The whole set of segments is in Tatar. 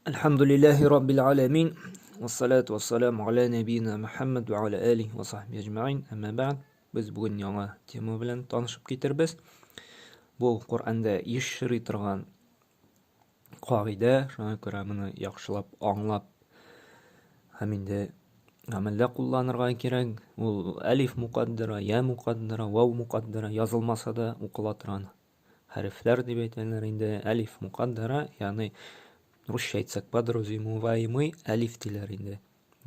الحمد لله رب العالمين والصلاة والسلام على نبينا محمد وعلى آله وصحبه أجمعين أما بعد biz bugun yangi tema bilan tanishib ketirmiz. Bu Qur'onda yashiri turgan qoida, shunga ko'ra buni yaxshilab anglab, hamda amalda qo'llanirga kerak. U alif muqaddara, ya muqaddara, vav muqaddara yozilmasa da o'qila turgan harflar deb aytiladi. Endi alif muqaddara, ya'ni Ruscha aytsak, подразумеваемый alif deyiladi endi.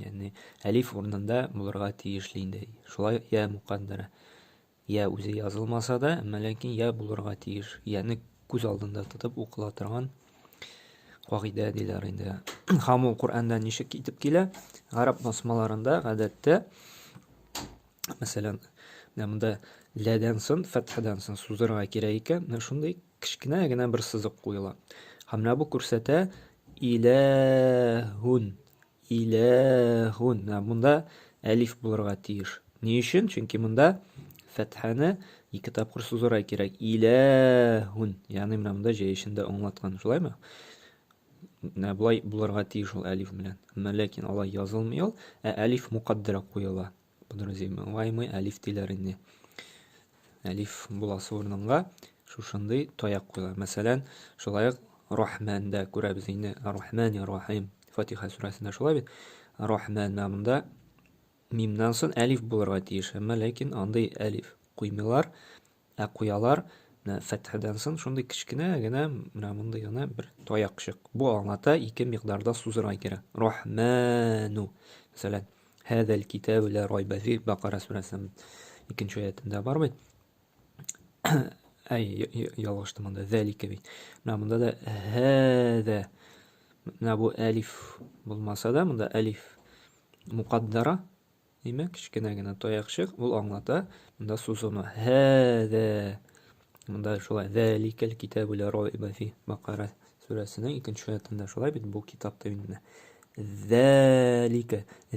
Ya'ni alif o'rnida bo'lirga tegishli endi. Shulay ya muqaddara. Ya o'zi yozilmasa da, lekin ya bo'lirga tegish, ya'ni ko'z oldinda tutib o'qila turgan qoida deyiladi endi. Ham u Qur'ondan nishib ketib kela, arab nosmalarida odatda masalan, bunda ladan so'ng fathadan so'ng so'zlarga kerak ekan, shunday kichkinagina bir siziq qo'yiladi. Hamna bu ko'rsata ilahun. Bunda alif bo'lirga tegish. Ni uchun? Chunki bunda fathani ikki tapqir so'zlarga kerak. Ilahun. Ya'ni bunda joyishinda anglatgan, shulaymi? Bulay bo'lirga tegish ol alif bilan. Lekin alay yozilmaydi, alif muqaddara qo'yiladi. Подразумеваемый alif deyiladi endi. Alif bo'lasi o'rniga shunday toyaq qo'yiladi. Masalan, shulay Rahmanda ko'ramiz endi. Ar-Rahmanir Rahim. Fatiha surasida shulay bit. Ar-Rahman namida mimdan so'ng alif bo'lirga tegish, lekin anday alif qo'ymaylar, qo'yalar. Fathadan so'ng shunday kichkinagina bunda yana bir toyaq shiq. Bu anglata ikki miqdorda so'zlarga kerak. Rahmanu. Masalan, hadal kitabu la rayba fi Baqara surasining 2-oyatida bor bit. Ay yolg'ishdim bunda zalika bit. Bunda da hada. Bu alif bo'lmasa da, bunda alif muqaddara. Demak, kichkinagina toyaq shiq. Bu anglata bunda so'zini hada. Bunda shulay zalikal kitabu la rayba fi Baqara surasining 2-oyatida shulay bit. Bu kitobda endi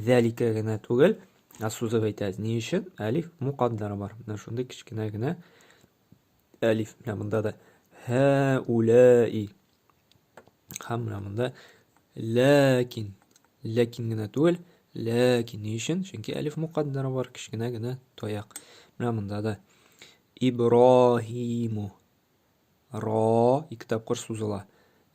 zalika gina tug'il so'zib aytamiz. Ni uchun? Alif muqaddara bor. Mana shunday kichkinagina alif. Bunda da haulai. Hamma bunda lakin gina tug'il. Lakin ni uchun? Chunki alif muqaddara bor, kichkinagina toyaq. Bunda da Ibrohimu. Ro ikki tapqir so'zila.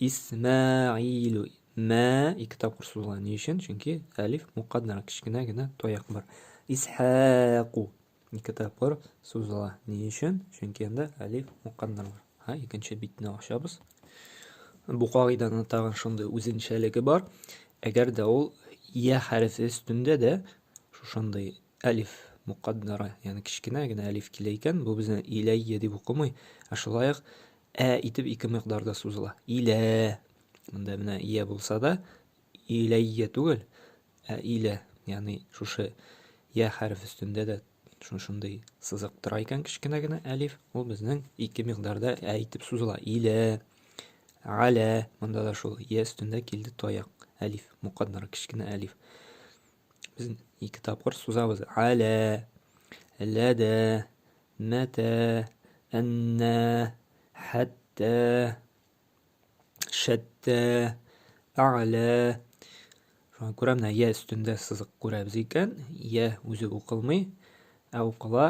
Ismailu. Ma ikki tapqir so'zila. Ni uchun? Chunki alif muqaddara, kichkinagina toyaq bor. Ishaqu ikki tapqir so'zila. Ni uchun? Chunki endi alif muqaddara bor. Ikkinchi bitni o'xshabız. Bu qoidaning tag'in shunday o'zinchaligi bor. Agarda u ya harfi ustunda da shunday alif muqaddara, ya'ni kichkinagina alif kelaykan, bu bizning ilayya deb o'qimay, shulay itib ikki miqdorda so'zila. Ila. Bunda mana ya bo'lsa da ilayya tug'il. Ila, ya'ni shusha ya harfi ustunda da shunday siziq turar ekan kichkinagina alif, u bizning ikki miqdorda aytib so'zila. Ila, ala. Bunda da shu ya ustunda keldi toyaq alif muqaddara, kichkina alif. Biz ikki tapqir so'zamiz. Ala, lada, mata, anna, hatta, shatta, a'la. Shuna ko'ra mana ya ustunda siziq ko'ramiz ekan, ya o'zi o'qilmay, o'qila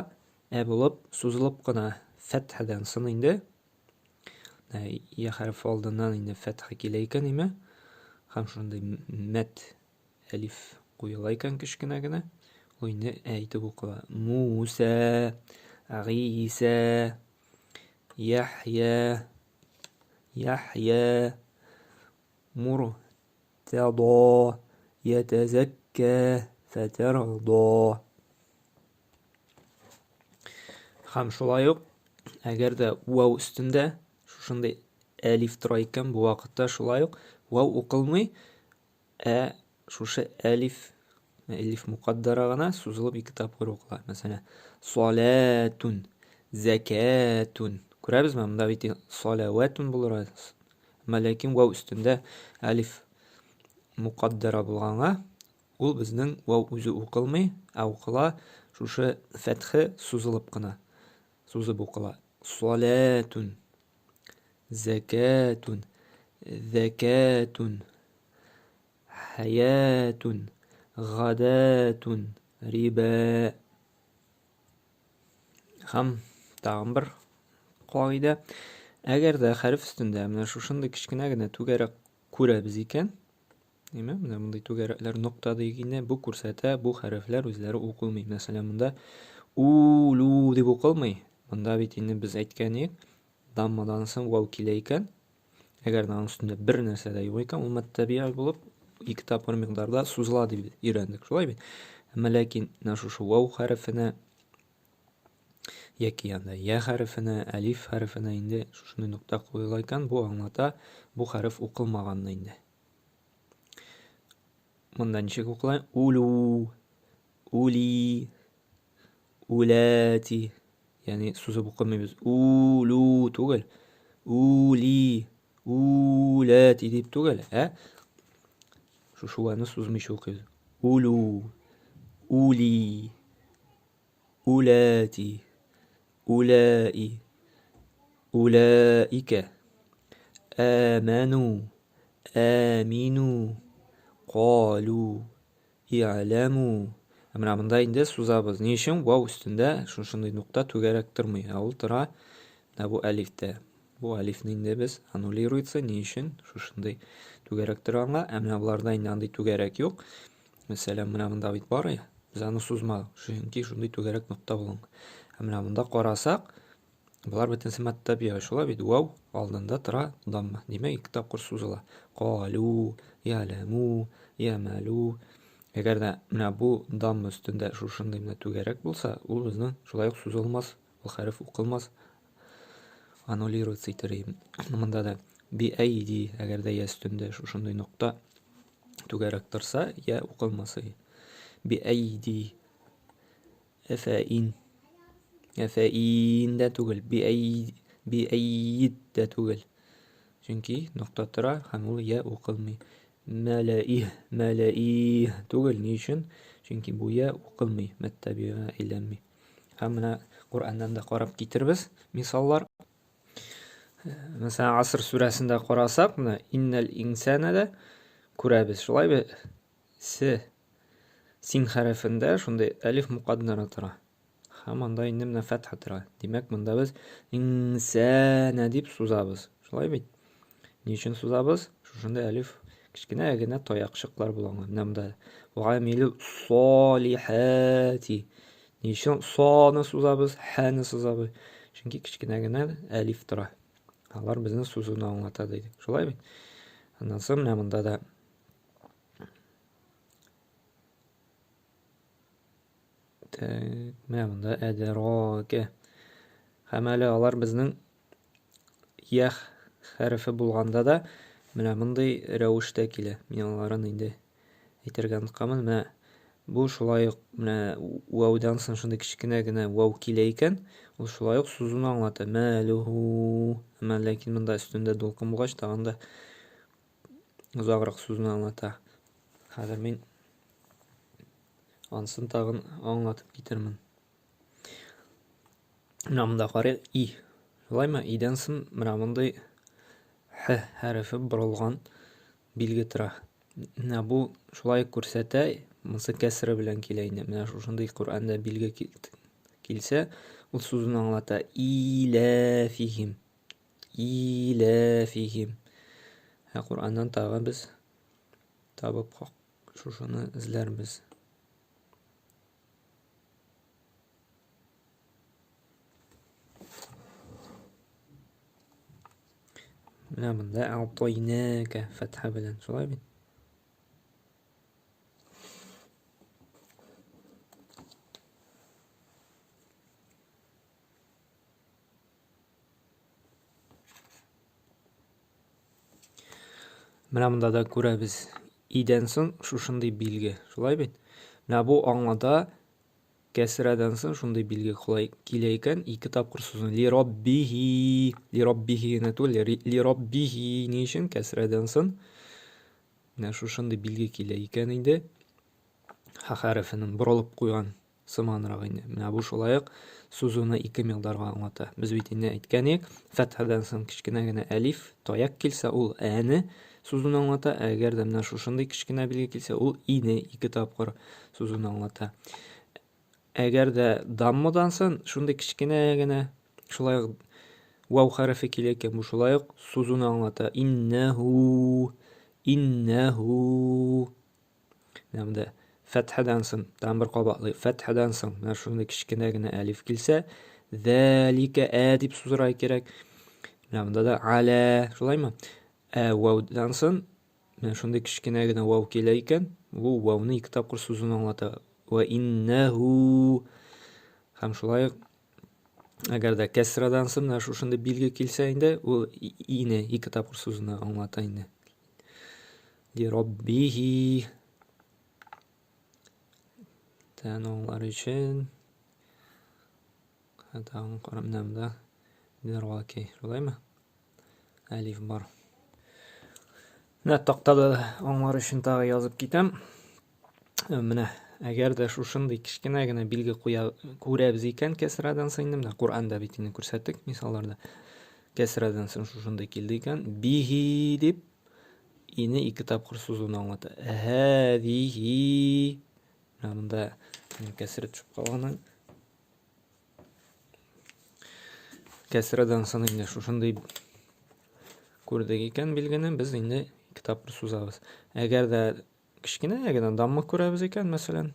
bo'lib so'zilib qana fathadan so'ng endi ya harfi oldindan endi fatha kelar ekan, nima? Ham shunday mat alif qo'yilar ekan kichkinagina. O'yni aytib o'qila. Musa, Isa, Yahya, Murtada, yatazakka, fatarda. Ham shulay yo'q. Agarda vav ustunda shunday alif turar ekan, bu vaqtda shulay yo'q. Vav o'qilmay, shusha alif muqaddara g'ana so'zilib ikki tapqir o'qiladi. Masalan, solatun, zakatun. Ko'rabizmi? Bunda bitta salavatun bo'ladi. Lekin vav ustunda alif muqaddara bo'lganga, u bizning vav o'zi o'qilmay, o'qila shusha fathi so'zilib qana so'zib o'qila. Solatun, zakatun, zakatun. Hayatun, gadatun, riba. Ham, tag'in bir qoida. Agarda harf ustunda mana shunday kichkinagina to'garak ko'ramiz ekan, nima? Mana bunday to'garaklar nuqta deganda bu ko'rsata, bu harflar o'zlari o'qilmaydi. Masalan, bunda ulu deb o'qilmay. Bunda endi biz aytganik, dammadan so'ng vav kelar ekan. Agar uning ustunda bir narsada yo'q ekan, u muttabi'a bo'lib, ikki topqir miqdorda suziladi deb o'rgandik, shulaymi? Ammo lekin mana shu vav harfini yoki ya harfini, alif harfini endi shunday nuqta qo'yilar ekan, bu anglata bu harf o'qilmaganini endi. Bundan nechik o'qiladi? Ulu, uli, ulati. Ya'ni suzib o'qimaymiz. Ulu tug'il. Uli, ulati deb tug'il. Shuvani suzmish o'qiymiz. Ulu, uli, ulati, ulai, ulaika, amanu, aminu, qalu, i'lamu. Mana bunday endi suzamiz. Ne uchun? Vav ustunda shunday nuqta to'garak turmaydi. U tura bu alifda. Bu alifni endi biz annuliruется. Ne uchun? Shunday to'garak turanga. Mana bularda endi to'garak yo'q. Masalan, mana bunda bor ya. Biz uni suzmadik. Chunki shunday to'garak nuqta bo'lgan. Mana bunda qarasak, bular bitinsi muttabi'a shular bit vav oldinda tura damma. Demak, ikki topqir suziladi. Qalu, ya'lamu, ya'malu. Agarda mana bu damma ustunda shunday to'garak bo'lsa, u bizning shulay suzilmas, bu harf o'qilmas. Annuliruется etadi. Bunda da bi aydi agarda ya ustunda shunday nuqta to'garak tursa, ya o'qilmasa. Bi aydi, afa'in, afa'in da tug'il. Bi ayyid da tug'il. Chunki nuqta tura ham u ya o'qilmaydi. Malaih, malaih tug'il. Ne uchun? Chunki bu ya o'qilmaydi, muttabi'a aylanmaydi. Hamma Qur'ondan da qarab ketirmiz misollar. Masalan, Asr surasida qarasak, mana innal insanada ko'ramiz. Shulaymi? Sin harfinda shunday alif muqaddara turadi. Hamanda endi mana fatha turadi. Demak, bunda biz insana deb suzamiz. Shulaymi? Ne uchun suzamiz? Shunday alif kichkinagina toyaqshiqlar bo'lgan. Namda va amilu solihati. Ne uchun soni suzamiz, hani suzamiz? Chunki kichkinagina alif turadi. Ular bizni suzuvni anglatadi deydi. Shulaymi? Undan so'ng mana bunda da mana bunda adraka. Hamali ular bizning ya harfi bo'lganda da mana bunday ravishda keladi. Men ularni endi aytirganman. Mana bu shulay mana vavdan so'ng shunday kichkinagina vav kelar ekan, u shulay suzuvni anglatadi. Maluhu. Ammo lekin bunda ustunda to'lqin bo'lgach, tag'inda uzoqroq so'zni anglatadi. Hozir men ansin tag'in anglatib ketirman. Mana bunda qara i. Shulaymi? Idan so'ng mana bunday h harfi burilgan belgi turadi. Mana bu shulay ko'rsata, bunisi kasra bilan kelaydi. Mana shunday Qur'onda belgi kelsa, u so'zni anglatadi. Ilafihim. Ilafihim. Qur'ondan tag'in biz topib shuni izlarmiz. Mana bunda a'toynaka fatha bilan shulaymi? Mana bunda da ko'ramiz. Idan so'ng shunday belgi. Shulaymi? Mana bu anglada kasradan so'ng shunday belgi kelar ekan, ikki topqir so'zni li robbihi, li robbihi natul li robbihi ne uchun kasradan so'ng mana shunday belgi kelar ekan endi ha harfining burilib qo'ygan simonroq endi. Mana bu shulay so'zini ikki miqdorga anglatadi. Biz endi aytganik, fathadan so'ng kichkinagina alif toyaq kelsa, u ani сузуну аңлата. Әгәр дә менә шушындай кичкенә билге килсә, ул ине 2 тапкыр сузуну аңлата. Әгәр дә даммадансын, шундай кичкенә генә шулай ук вау хәрефе килә икән, бу шулай ук сузуну аңлата. Иннәһу, иннәһу. Менә фәтхәдән соң, тагын бер кабатлый, фәтхәдән соң менә шундай кичкенә генә әлиф килсә, зәликә дип сузырга кирәк. Менә монда да аля, шулаймы? Ваудан соң менә шундай кичкенә генә вау килә икән, бу вауны 2 тапкыр сузуну аңлата. Ва иннәһу. Һәм шулай ук әгәр дә кәсрадан соң менә шушындай билге килсә инде, ул ине 2 тапкыр сузуну аңлата инде. Ди раббихи. Тән аңлар өчен. Тагын карап менә монда дирваки, шулаймы? Әлиф бар. Менә тактада аңлар өчен тагы язып китәм. Менә әгәр дә шушындай кичкенә генә билге күрәбез икән кәсрадан соң, инде Куръанда бит инде күрсәттек мисалларда. Кәсрадан соң шушындай килде икән, бихи дип ине 2 тапкыр сузуну аңлата. Һәзихи. Менә монда кәсре төшеп калган. Кәсрадан соң инде шушындай күрдек икән билгене, без инде 2 тапкыр сузабыз. Әгәр дә кичкенә генә дамма күрәбез икән, мәсәлән,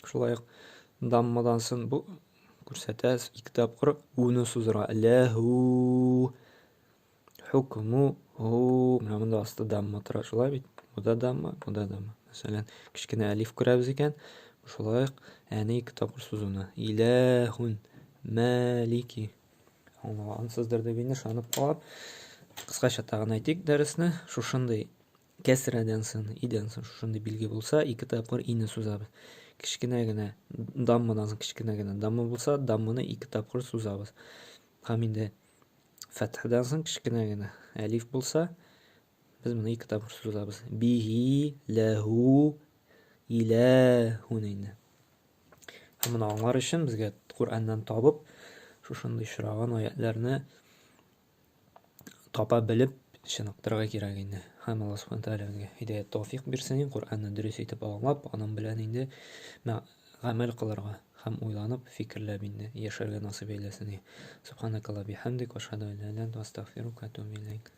шулай ук даммадан соң бу күрсәтәс 2 тапкыр уны сузырга. Ләһу, хукму, менә монда асты дамма тора, шулай бит? Бу да дамма, бу да дамма. Мәсәлән, кичкенә әлиф күрәбез икән, шулай ук әне 2 тапкыр сузуны. Иләһун, мәлики. Аңлагансыздыр дип инде ышанып калам. Кыскача тагын әйтик дәресне, шушындай кәсрәдән соң, идән соң шушындай билге булса, 2 тапкыр ине сузабыз. Кичкенә генә даммадан соң кичкенә генә дамма булса, дамманы 2 тапкыр сузабыз. Һәм инде фәтхәдән соң кичкенә генә әлиф булса, без моны 2 тапкыр сузабыз. Бихи, ләһу, иләһун инде. Һәм моны аңлар өчен безгә Куръаннан табып, шушындай очраган аятларны тапа белеп чыныктырырга кирәк инде. Һәм Алла Субхану ва Тааля безгә һидаят тауфик бирсен, Куръанны дөрес итеп аңлап, аның белән инде гамәл кылырга һәм уйланып, фикерләп инде яшәргә насыйп әйләсен. Субханакалла бихамдик ва ашһаду ан ла илаха илля анта астагфирука ва атубу илейк.